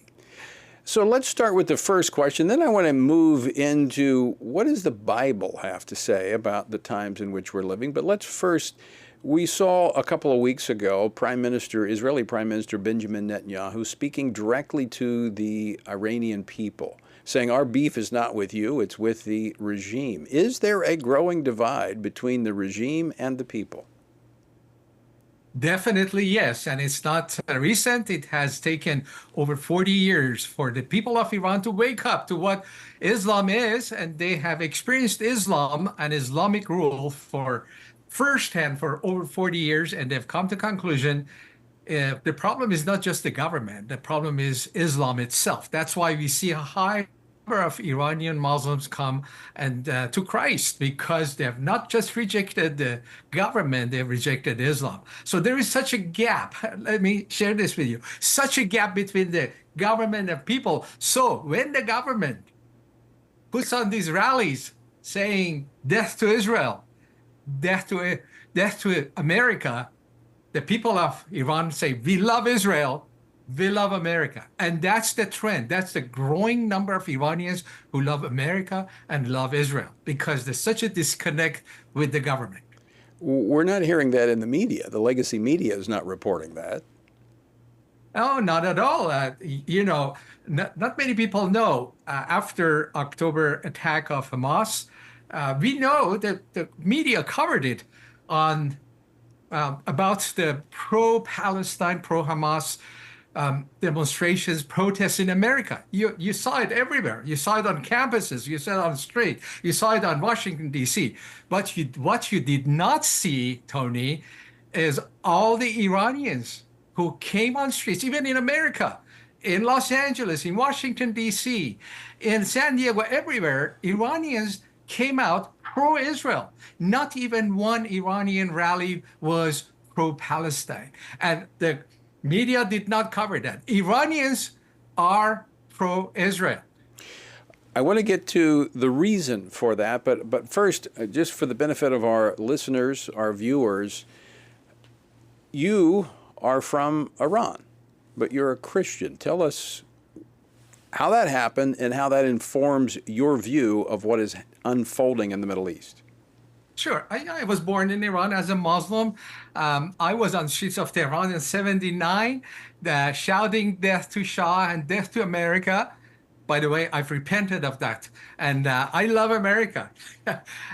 So let's start with the first question. Then I want to move into what does the Bible have to say about the times in which we're living. But let's first, we saw a couple of weeks ago Israeli Prime Minister Benjamin Netanyahu speaking directly to the Iranian people, saying our beef is not with you, it's with the regime. Is there a growing divide between the regime and the people? Definitely, yes. And it's not recent. It has taken over 40 years for the people of Iran to wake up to what Islam is. And they have experienced Islam and Islamic rule firsthand for over 40 years. And they've come to conclusion the problem is not just the government. The problem is Islam itself. That's why we see a high number of Iranian Muslims come and to Christ, because they have not just rejected the government, they've rejected Islam. So there is such a gap. Let me share this with you. Such a gap between the government and people. So when the government puts on these rallies saying death to Israel, death to America, the people of Iran say, we love Israel, we love America. And that's the trend. That's the growing number of Iranians who love America and love Israel, because there's such a disconnect with the government. We're not hearing that in the media. The legacy media is not reporting that. Oh, not at all. Not many people know after October attack of Hamas, we know that the media covered it on about the pro-Palestine, pro-Hamas demonstrations, protests in America. You saw it everywhere. You saw it on campuses. You saw it on the street. You saw it on Washington, D.C. But what you did not see, Tony, is all the Iranians who came on streets, even in America, in Los Angeles, in Washington, D.C., in San Diego, everywhere, Iranians came out pro-Israel. Not even one Iranian rally was pro-Palestine. And the media did not cover that. Iranians are pro-Israel. I want to get to the reason for that, but first, just for the benefit of our listeners, our viewers, you are from Iran, but you're a Christian. Tell us how that happened and how that informs your view of what is unfolding in the Middle East. Sure. I was born in Iran as a Muslim. I was on streets of Tehran in 79, shouting death to Shah and death to America. By the way, I've repented of that. And I love America.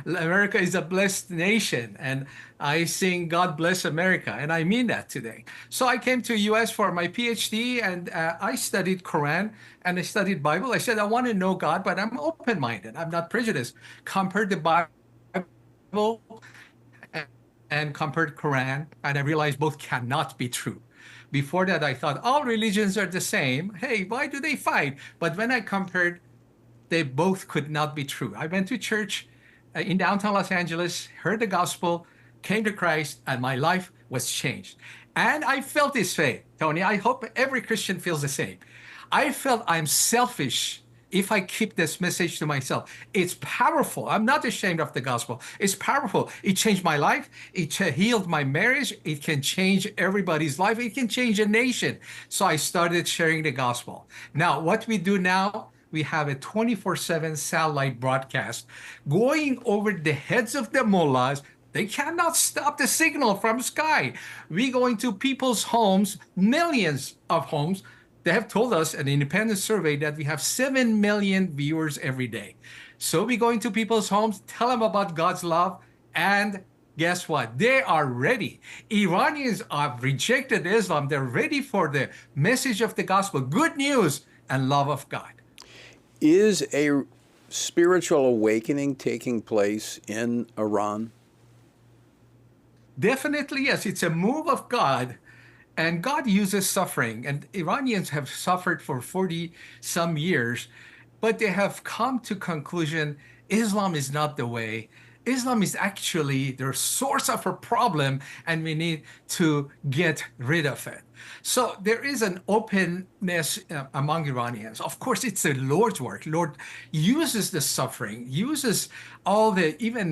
America is a blessed nation. And I sing God bless America. And I mean that today. So I came to U.S. for my PhD, and I studied Quran and I studied Bible. I said, I want to know God, but I'm open-minded. I'm not prejudiced. Compared the Bible and compared Quran, and I realized both cannot be true. Before that, I thought all religions are the same. Hey, why do they fight? But when I compared, they both could not be true. I went to church in downtown Los Angeles, heard the gospel, came to Christ, and my life was changed. And I felt this way, Tony. I hope every Christian feels the same. I felt I'm selfish if I keep this message to myself. It's powerful. I'm not ashamed of the gospel. It's powerful. It changed my life. It healed my marriage. It can change everybody's life. It can change a nation. So I started sharing the gospel. Now, what we do now, we have a 24/7 satellite broadcast going over the heads of the mullahs. They cannot stop the signal from sky. We go into people's homes, millions of homes. They have told us, an independent survey, that we have 7 million viewers every day. So we go into people's homes, tell them about God's love, and guess what? They are ready. Iranians have rejected Islam. They're ready for the message of the gospel, good news, and love of God. Is a spiritual awakening taking place in Iran? Definitely, yes. It's a move of God, and God uses suffering. And Iranians have suffered for 40 some years, but they have come to conclusion Islam is not the way. Islam is actually the source of a problem, and we need to get rid of it. So there is an openness among Iranians. Of course, it's the Lord's work. Lord uses the suffering, uses all the even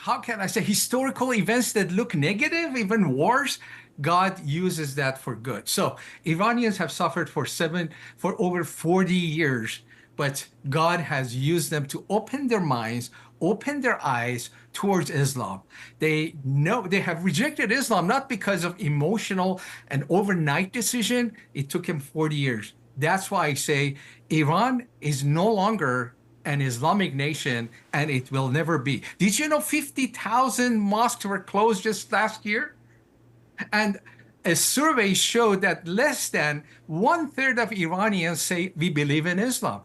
how can I say, historical events that look negative, even wars. God uses that for good. So Iranians have suffered for over 40 years, but God has used them to open their minds, open their eyes towards Islam. They know they have rejected Islam not because of emotional and overnight decision. It took him 40 years. That's why I say Iran is no longer an Islamic nation, and it will never be. Did you know 50,000 mosques were closed just last year? And a survey showed that less than 1/3 of Iranians say we believe in Islam.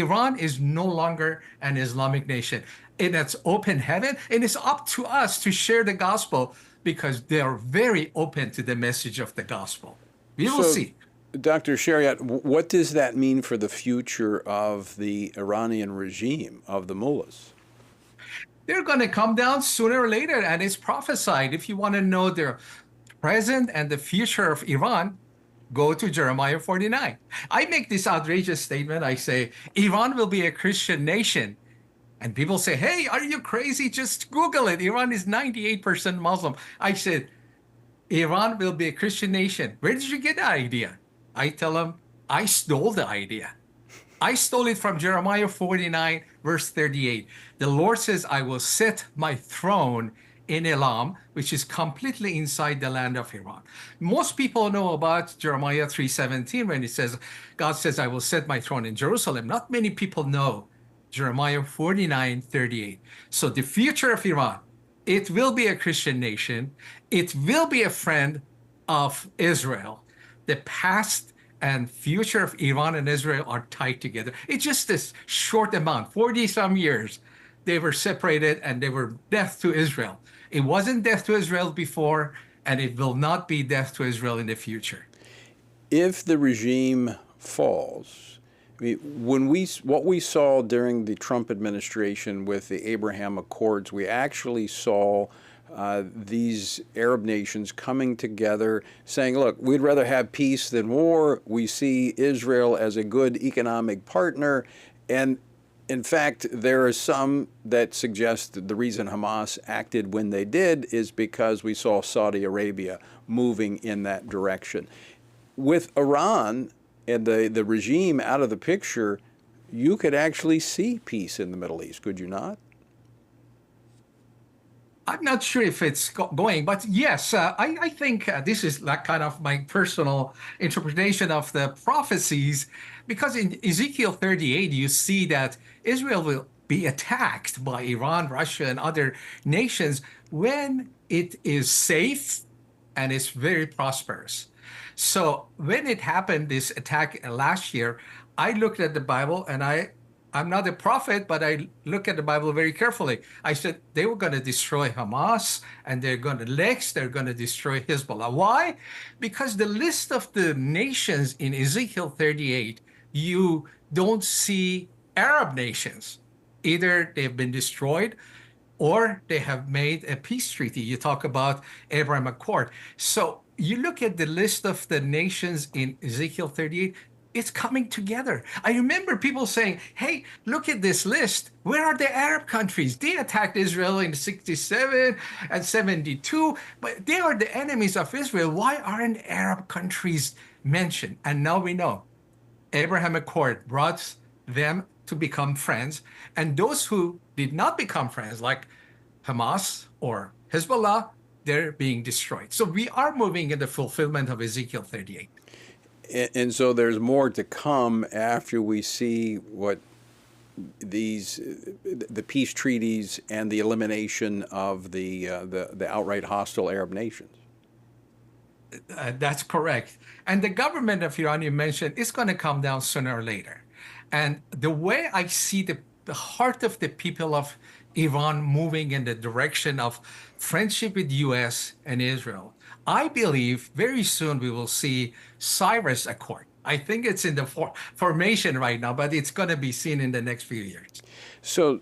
Iran is no longer an Islamic nation. And it's open heaven, and it's up to us to share the gospel because they are very open to the message of the gospel. We will see. Dr. Shariat, what does that mean for the future of the Iranian regime, of the mullahs? They're going to come down sooner or later, and it's prophesied. If you want to know the present and the future of Iran, go to Jeremiah 49. I make this outrageous statement. I say, Iran will be a Christian nation. And people say, hey, are you crazy? Just Google it. Iran is 98% Muslim. I said, Iran will be a Christian nation. Where did you get that idea? I tell them, I stole the idea. I stole it from Jeremiah 49, verse 38. The Lord says, I will set my throne in Elam, which is completely inside the land of Iran. Most people know about Jeremiah 3:17 when it says, God says, I will set my throne in Jerusalem. Not many people know Jeremiah 49:38. So the future of Iran, it will be a Christian nation. It will be a friend of Israel. The past and future of Iran and Israel are tied together. It's just this short amount, 40 some years. They were separated and they were death to Israel. It wasn't death to Israel before, and it will not be death to Israel in the future. If the regime falls, what we saw during the Trump administration with the Abraham Accords, we actually saw these Arab nations coming together saying, look, we'd rather have peace than war. We see Israel as a good economic partner. And in fact, there are some that suggest that the reason Hamas acted when they did is because we saw Saudi Arabia moving in that direction. With Iran and the regime out of the picture, you could actually see peace in the Middle East, could you not? I'm not sure if it's going, but yes, I think this is like kind of my personal interpretation of the prophecies, because in Ezekiel 38, you see that Israel will be attacked by Iran, Russia, and other nations when it is safe and it's very prosperous. So when it happened, this attack last year, I looked at the Bible, and I'm not a prophet, but I look at the Bible very carefully. I said they were going to destroy Hamas, and they're going to destroy Hezbollah. Why? Because the list of the nations in Ezekiel 38, you don't see Arab nations. Either they've been destroyed or they have made a peace treaty. You talk about Abraham Accord. So you look at the list of the nations in Ezekiel 38, it's coming together. I remember people saying, hey, look at this list. Where are the Arab countries? They attacked Israel in 67 and 72, but they are the enemies of Israel. Why aren't Arab countries mentioned? And now we know. Abraham Accord brought them to become friends. And those who did not become friends, like Hamas or Hezbollah, they're being destroyed. So we are moving in the fulfillment of Ezekiel 38. And so there's more to come after we see what the peace treaties and the elimination of the outright hostile Arab nations. That's correct. And the government of Iran you mentioned is going to come down sooner or later. And the way I see the heart of the people of Iran moving in the direction of friendship with U.S. and Israel, I believe very soon we will see Cyrus Accord. I think it's in the formation right now, but it's going to be seen in the next few years. So,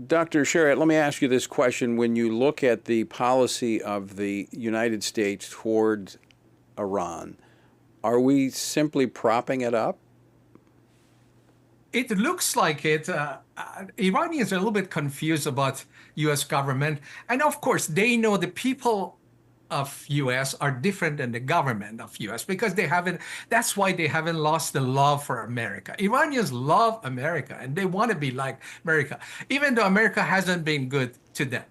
Dr. Shariat, let me ask you this question. When you look at the policy of the United States towards Iran, are we simply propping it up? It looks like it. Iranians are a little bit confused about U.S. government. And of course, they know the people of U.S. are different than the government of U.S. because that's why they haven't lost the love for America. Iranians love America and they want to be like America, even though America hasn't been good to them.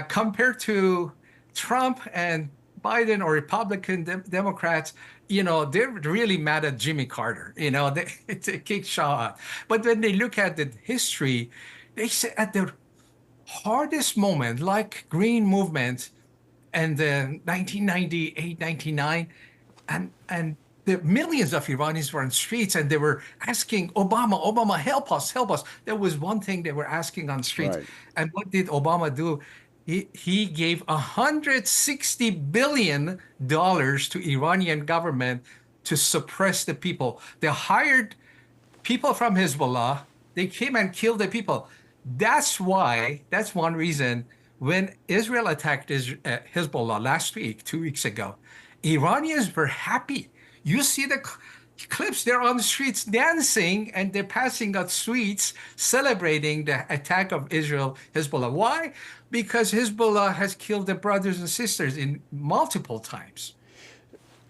Compared to Trump and Biden or Republican Democrats, they're really mad at Jimmy Carter. They kick Shaw out. But when they look at the history, they say at the hardest moment, like Green Movement and the 1998, 99, and the millions of Iranians were on streets and they were asking Obama, help us. There was one thing they were asking on streets. Right. And what did Obama do? He gave $160 billion to Iranian government to suppress the people. They hired people from Hezbollah. They came and killed the people. That's one reason when Israel attacked Hezbollah last week, 2 weeks ago, Iranians were happy. You see the clips, they're on the streets dancing and they're passing out sweets celebrating the attack of Israel, Hezbollah. Why? Because Hezbollah has killed their brothers and sisters in multiple times.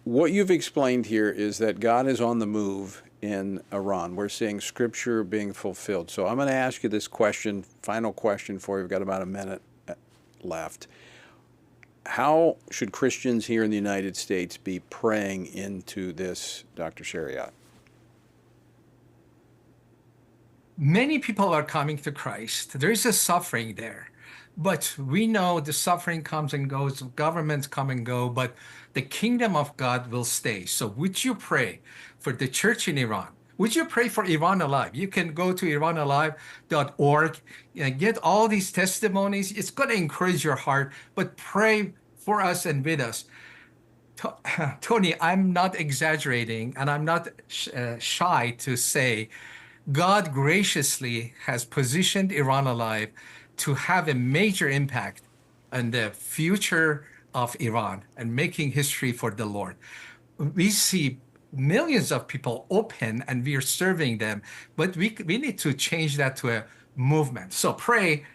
What you've explained here is that God is on the move in Iran. We're seeing scripture being fulfilled. So I'm going to ask you this question, final question for you. We've got about a minute left. How should Christians here in the United States be praying into this, Dr. Shariat? Many people are coming to Christ. There is a suffering there. But we know the suffering comes and goes, governments come and go, but the kingdom of God will stay. So would you pray for the church in Iran? Would you pray for Iran Alive? You can go to iranalive.org and get all these testimonies. It's going to encourage your heart, but pray for us and with us. Tony, I'm not exaggerating, and I'm not shy to say God graciously has positioned Iran Alive to have a major impact on the future of Iran and making history for the Lord. We see millions of people open and we are serving them, but we need to change that to a movement. So pray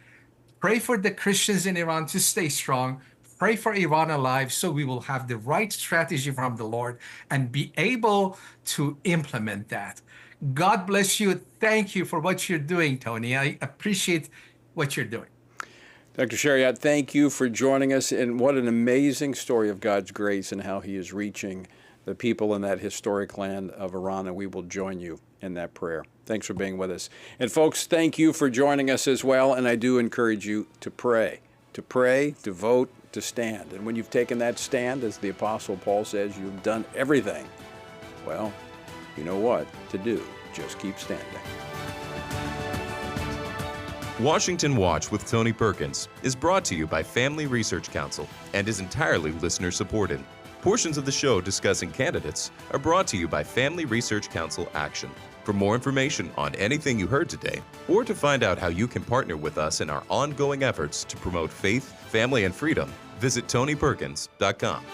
for the Christians in Iran to stay strong. Pray for Iran Alive so we will have the right strategy from the Lord and be able to implement that. God bless you. Thank you for what you're doing, Tony. I appreciate what you're doing. Dr. Shariat, thank you for joining us. And what an amazing story of God's grace and how he is reaching the people in that historic land of Iran. And we will join you in that prayer. Thanks for being with us. And folks, thank you for joining us as well. And I do encourage you to pray, to vote, to stand. And when you've taken that stand, as the Apostle Paul says, you've done everything. Well, you know what to do. Just keep standing. Washington Watch with Tony Perkins is brought to you by Family Research Council and is entirely listener-supported. Portions of the show discussing candidates are brought to you by Family Research Council Action. For more information on anything you heard today, or to find out how you can partner with us in our ongoing efforts to promote faith, family, and freedom, visit TonyPerkins.com.